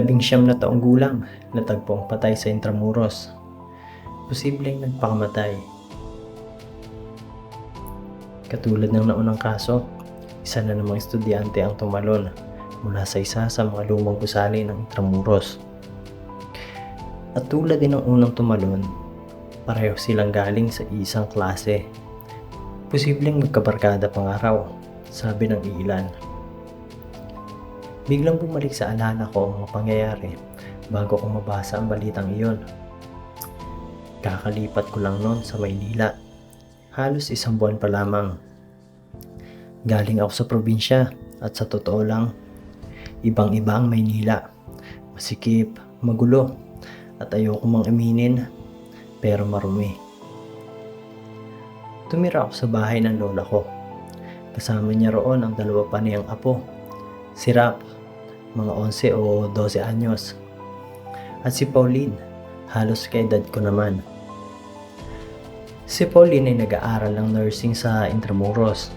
19 na taong gulang, natagpong patay sa Intramuros. Posibleng nagpakamatay. Katulad ng naunang kaso, isa na namang estudyante ang tumalon mula sa isa sa mga lumang gusali ng Intramuros. At tulad din ng unang tumalon, pareho silang galing sa isang klase. Posibleng magkabarkada pang araw, sabi ng ilan. Biglang bumalik sa alala ko ang mga pangyayari bago ko mabasa ang balitang iyon. Kakalipat ko lang noon sa Maynila. Halos 1 buwan pa lamang. Galing ako sa probinsya at sa totoo lang, ibang-iba ang Maynila. Masikip, magulo, at ayoko mang aminin, pero marumi. Tumira ako sa bahay ng lola ko. Kasama niya roon ang 2 pa niyang apo, si Rap, mga 11 o 12 anyos, at si Pauline, halos kaedad ko naman. Si Pauline ay nag-aaral ng nursing sa Intramuros,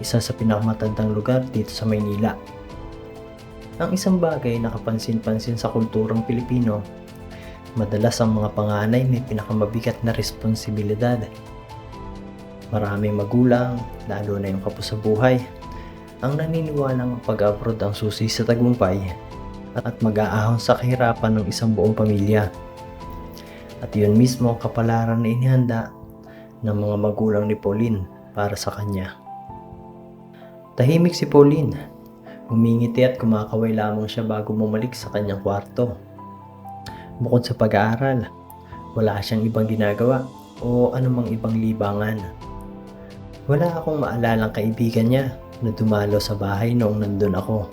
isa sa pinakamatandang lugar dito sa Maynila. Ang isang bagay na kapansin-pansin sa kulturang Pilipino, madalas ang mga panganay may pinakamabigat na responsibilidad. Maraming magulang, lalo na yung kapos sa buhay, ang naniniwalang pag-abroad ang susi sa tagumpay at mag-aahon sa kahirapan ng isang buong pamilya. At yun mismo ang kapalaran na inihanda ng mga magulang ni Pauline para sa kanya. Tahimik si Pauline. Humingiti at kumakaway lamang siya bago bumalik sa kanyang kwarto. Bukod sa pag-aaral, wala siyang ibang ginagawa o anumang ibang libangan. Wala akong maalalang kaibigan niya na dumalo sa bahay noong nandun ako.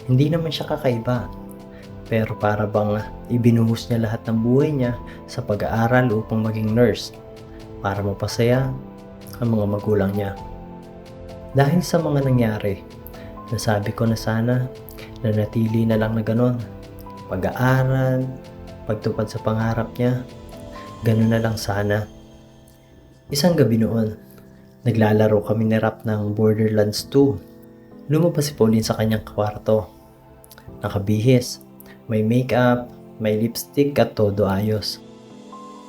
Hindi naman siya kakaiba, pero para bang ibinuhos niya lahat ng buhay niya sa pag-aaral upang maging nurse para mapasaya ang mga magulang niya. Dahil sa mga nangyari, nasabi ko na sana na natili na lang na ganon. Pag-aaral, pagtupad sa pangarap niya, ganon na lang sana. Isang gabi noon, naglalaro kami ni Rap ng Borderlands 2. Lumabas si Pauline sa kanyang kwarto. Nakabihis, may makeup, may lipstick at todo ayos.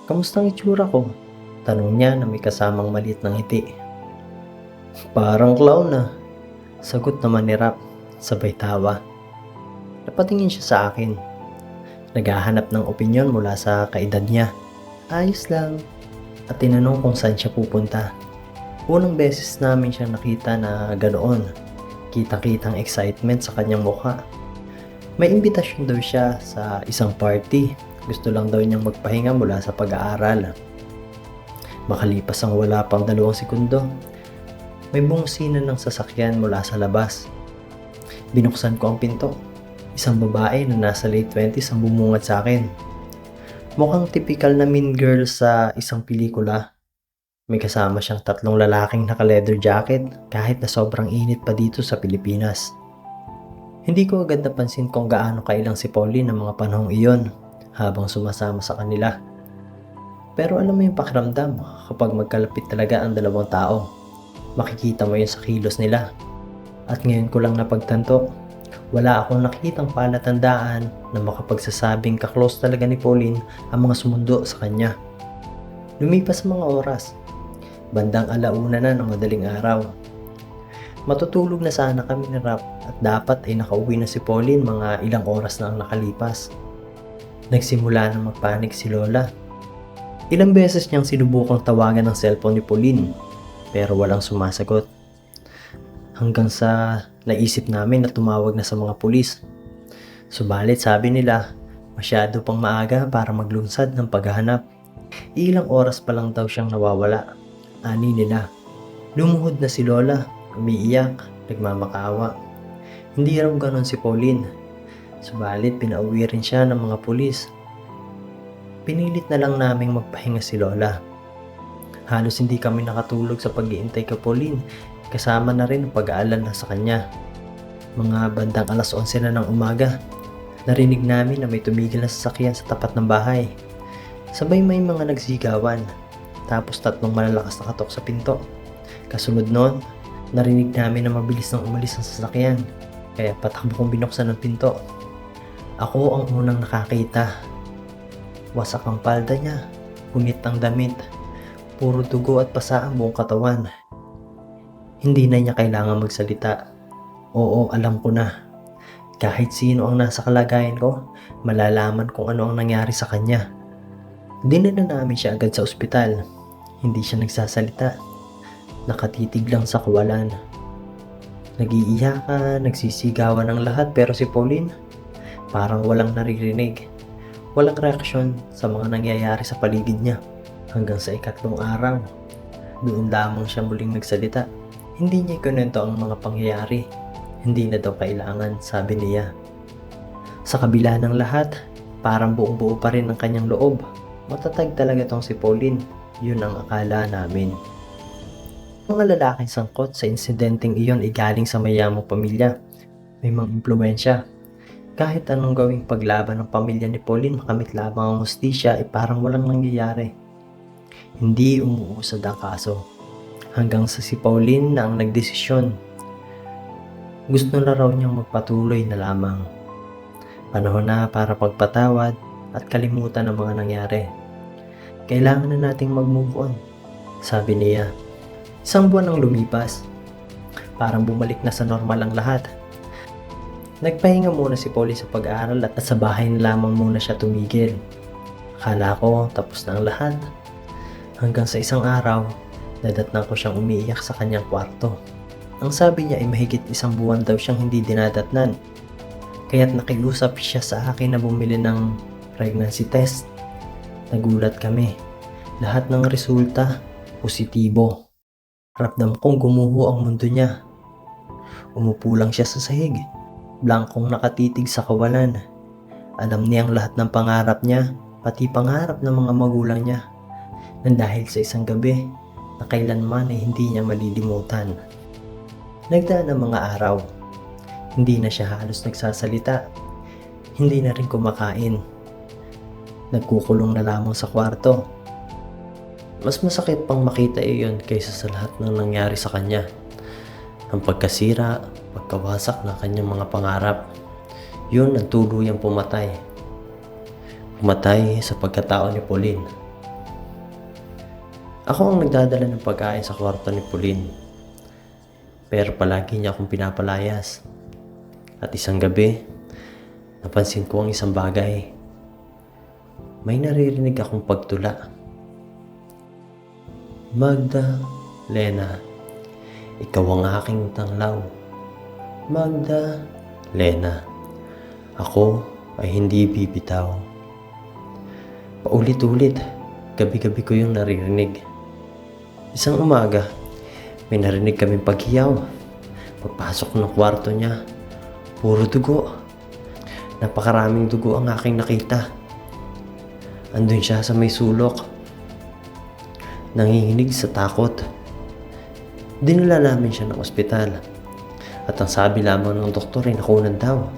"Kamusta ang itsura ko?" tanong niya na may kasamang maliit ng ngiti. "Parang clown na," sagot naman ni Rap, sabay tawa. Napatingin siya sa akin. Naghahanap ng opinyon mula sa kaedad niya. "Ayos lang." At tinanong kung saan siya pupunta. Unang beses namin siya nakita na ganoon. Kita-kitang excitement sa kanyang mukha. May imbitasyon daw siya sa isang party. Gusto lang daw niyang magpahinga mula sa pag-aaral. Makalipas ang wala pang 2 segundo, may bungusina ng sasakyan mula sa labas. Binuksan ko ang pinto. Isang babae na nasa late 20s ang bumungad sa akin. Mukhang typical na mean girl sa isang pelikula. May kasama siyang 3 lalaking naka-leather jacket kahit na sobrang init pa dito sa Pilipinas. Hindi ko agad napansin kung gaano kailang si Pauline ng mga panahong iyon habang sumasama sa kanila. Pero alam mo yung pakiramdam kapag magkalapit talaga ang 2 tao. Makikita mo yun sa kilos nila. At ngayon ko lang napagtanto, wala akong nakitang palatandaan na makapagsasabing ka-close talaga ni Pauline ang mga sumundo sa kanya. Lumipas ang mga oras. Bandang 1:00 na ng madaling araw. Matutulog na sana kami ni Rap at dapat ay nakauwi na si Pauline mga ilang oras na ang nakalipas. Nagsimula na magpanik si Lola. Ilang beses niyang sinubukang tawagan ng cellphone ni Pauline pero walang sumasagot. Hanggang sa naisip namin na tumawag na sa mga pulis. Subalit sabi nila, masyado pang maaga para maglunsad ng paghahanap. Ilang oras pa lang daw siyang nawawala. Ani nila. Lumuhod na si Lola, umiiyak, nagmamakaawa. Hindi raw ganon si Pauline. Subalit pinauwi rin siya ng mga pulis. Pinilit na lang naming magpahinga si Lola. Halos hindi kami nakatulog sa pag-iintay kay Pauline, kasama na rin ang pag-aalala sa kanya. Mga bandang 11:00 na ng umaga, narinig namin na may tumigil na sasakyan sa tapat ng bahay. Sabay may mga nagsigawan. Tapos 3 malalakas na katok sa pinto. Kasunod noon, narinig namin na mabilis nang umalis ang sasakyan. Kaya patakbo kong binuksan ang pinto. Ako ang unang nakakita. Wasak ang palda niya, punit ang damit, puro dugo at pasa ang buong katawan. Hindi na niya kailangan magsalita. Oo, alam ko na. Kahit sino ang nasa kalagayan ko, malalaman kung ano ang nangyari sa kanya. Dinala namin siya agad sa ospital. Hindi siya nagsasalita. Nakatitig lang sa kawalan. Nag-iiyakan, nagsisigawan ang lahat, pero si Pauline parang walang naririnig. Walang reaksyon sa mga nangyayari sa paligid niya. Hanggang sa ikatlong araw, doon lamang siya muling nagsalita. Hindi niya ikinwento ang mga pangyayari. Hindi na daw kailangan, sabi niya. Sa kabila ng lahat, parang buong buo pa rin ang kanyang loob. Matatag talaga tong si Pauline. Yun ang akala namin. Mga lalaking sangkot sa insidenteng iyon ay galing sa mayamang pamilya. May mga impluensya. Kahit anong gawing paglaban ng pamilya ni Pauline, makamit lamang ang hustisya ay parang walang nangyayari. Hindi umuusad ang kaso. Hanggang sa si Pauline na ang nagdesisyon. Gusto na raw niyang magpatuloy na lamang. Panahon na para pagpatawad at kalimutan ang mga nangyari. Kailangan na nating mag-move on, sabi niya. Isang buwan ang lumipas. Parang bumalik na sa normal ang lahat. Nagpahinga muna si Pauline sa pag-aaral at sa bahay na lamang muna siya tumigil. Akala ko tapos na ang lahat. Hanggang sa isang araw, nadatnan ko siyang umiiyak sa kanyang kwarto. Ang sabi niya ay mahigit isang buwan daw siyang hindi dinadatnan. Kaya't nakiusap siya sa akin na bumili ng pregnancy test. Nagulat kami. Lahat ng resulta, positibo. Ramdam kong gumuho ang mundo niya. Umupo lang siya sa sahig. Blankong nakatitig sa kawalan. Alam niyang lahat ng pangarap niya, pati pangarap ng mga magulang niya. Nang dahil sa isang gabi, na kailanman ay hindi niya malilimutan. Nagdaan ang mga araw. Hindi na siya halos nagsasalita. Hindi na rin kumakain. Nagkukulong na lamang sa kwarto. Mas masakit pang makita iyon kaysa sa lahat ng nangyari sa kanya. Ang pagkasira, pagkawasak ng kanyang mga pangarap. Yun ang tuluyang pumatay. Pumatay sa pagkatao ni Pauline. Ako ang nagdadala ng pagkain sa kwarto ni Pauline. Pero palagi niya akong pinapalayas. At isang gabi, napansin ko ang isang bagay. May naririnig akong pagtula. Magdalena, ikaw ang aking tanglaw. Magdalena, ako ay hindi bibitaw. Paulit-ulit, gabi-gabi ko yung naririnig. Isang umaga, may narinig kaming paghiyaw. Pagpasok ng kwarto niya, puro dugo. Napakaraming dugo ang aking nakita. Andun siya sa may sulok. Nanginginig sa takot. Dinala namin siya ng ospital. At ang sabi lamang ng doktor ay nakunan daw.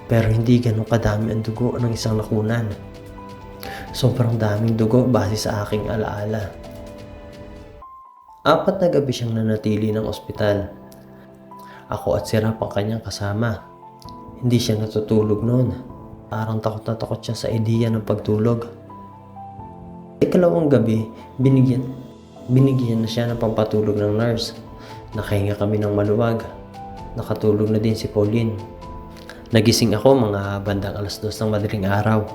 Pero hindi ganun kadami ang dugo ng isang nakunan. Sobrang daming dugo base sa aking alaala. 4 na gabi siyang nanatili ng ospital. Ako at si Rap ang kanyang kasama. Hindi siya natutulog noon. Parang takot na takot siya sa ideya ng pagtulog. Ikalawang gabi, binigyan na siya ng pampatulog ng nurse. Nakahinga kami ng maluwag. Nakatulog na din si Pauline. Nagising ako mga bandang 2:00 ng madaling araw.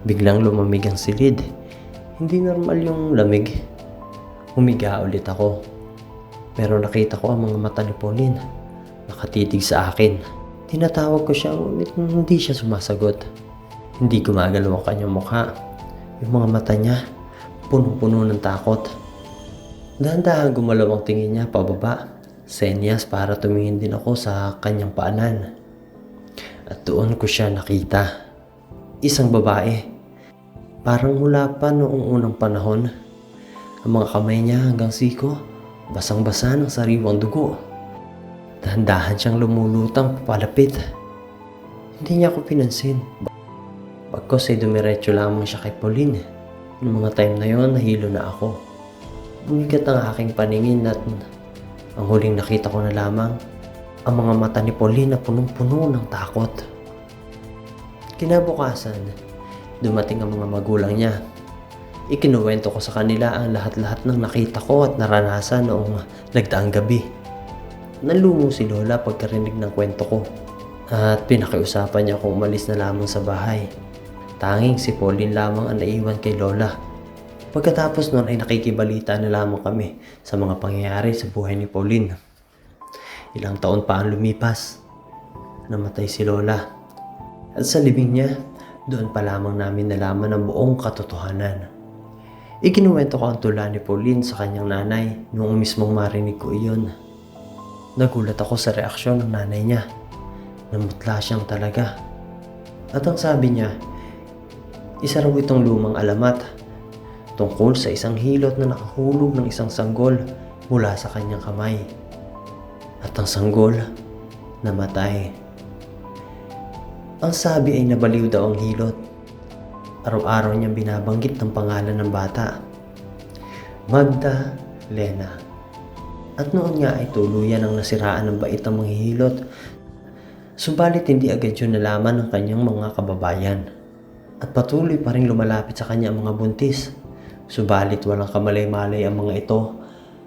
Biglang lumamig ang silid. Hindi normal yung lamig. Humiga ulit ako. Pero nakita ko ang mga mata ni Pauline. Nakatitig sa akin. Tinatawag ko siya ngunit hindi siya sumasagot. Hindi gumagalaw ang kanyang mukha. Yung mga mata niya, punong-puno ng takot. Dahan-dahan gumalaw ang tingin niya pababa. Senyas para tumingin din ako sa kanyang paanan. At doon ko siya nakita. Isang babae. Parang mula pa noong unang panahon. Ang mga kamay niya hanggang siko, basang-basa ng sariwang dugo. Dahan-dahan siyang lumulutang papalapit. Hindi niya ako pinansin. Pagkos ay dumiretso lamang siya kay Pauline. Noong mga time na yon, nahilo na ako. Bumigat ang aking paningin at ang huling nakita ko na lamang ang mga mata ni Pauline na punong-puno ng takot. Kinabukasan, dumating ang mga magulang niya. Ikinuwento ko sa kanila ang lahat-lahat ng nakita ko at naranasan noong nagdaang gabi. Nalungo si Lola pagkarinig ng kwento ko at pinakiusapan niya kung umalis na lamang sa bahay. Tanging si Pauline lamang ang naiwan kay Lola. Pagkatapos noon ay nakikibalita na lamang kami sa mga pangyayari sa buhay ni Pauline. Ilang taon pa ang lumipas. Namatay si Lola. At sa libing niya, doon pa lamang namin nalaman ang buong katotohanan. Ikinuwento ko ang tula ni Pauline sa kanyang nanay noong mismong marinig ko iyon. Nagulat ako sa reaksyon ng nanay niya. Namutla siyang talaga. At ang sabi niya, isa raw itong lumang alamat tungkol sa isang hilot na nakahulog ng isang sanggol mula sa kanyang kamay. At ang sanggol namatay. Ang sabi ay nabaliw daw ang hilot. Araw-araw niyang binabanggit ng pangalan ng bata, Magdalena. At noon nga ay tuluyan ang nasiraan ng bait ng manghihilot. Subalit hindi agad yun nalaman ng kanyang mga kababayan. At patuloy pa rin lumalapit sa kanya ang mga buntis. Subalit walang kamalay-malay ang mga ito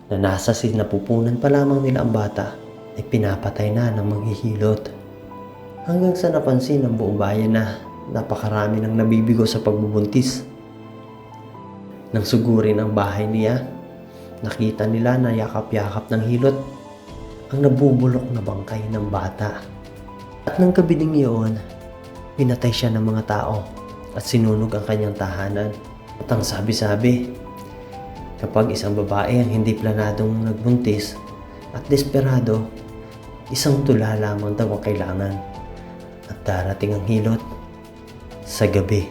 na nasa sinapupunan pa lamang nila ang bata ay pinapatay na ng manghihilot. Hanggang sa napansin ng buong bayan na napakarami nang nabibigo sa pagbubuntis. Nang sugurin ang bahay niya, nakita nila na yakap-yakap ng hilot ang nabubulok na bangkay ng bata. At nang gabi ding iyon, pinatay siya ng mga tao at sinunog ang kanyang tahanan. At ang sabi-sabi, kapag isang babae ang hindi planadong nagbuntis at desperado, isang tula lamang daw ang kailangan. At darating ang hilot sa gabi.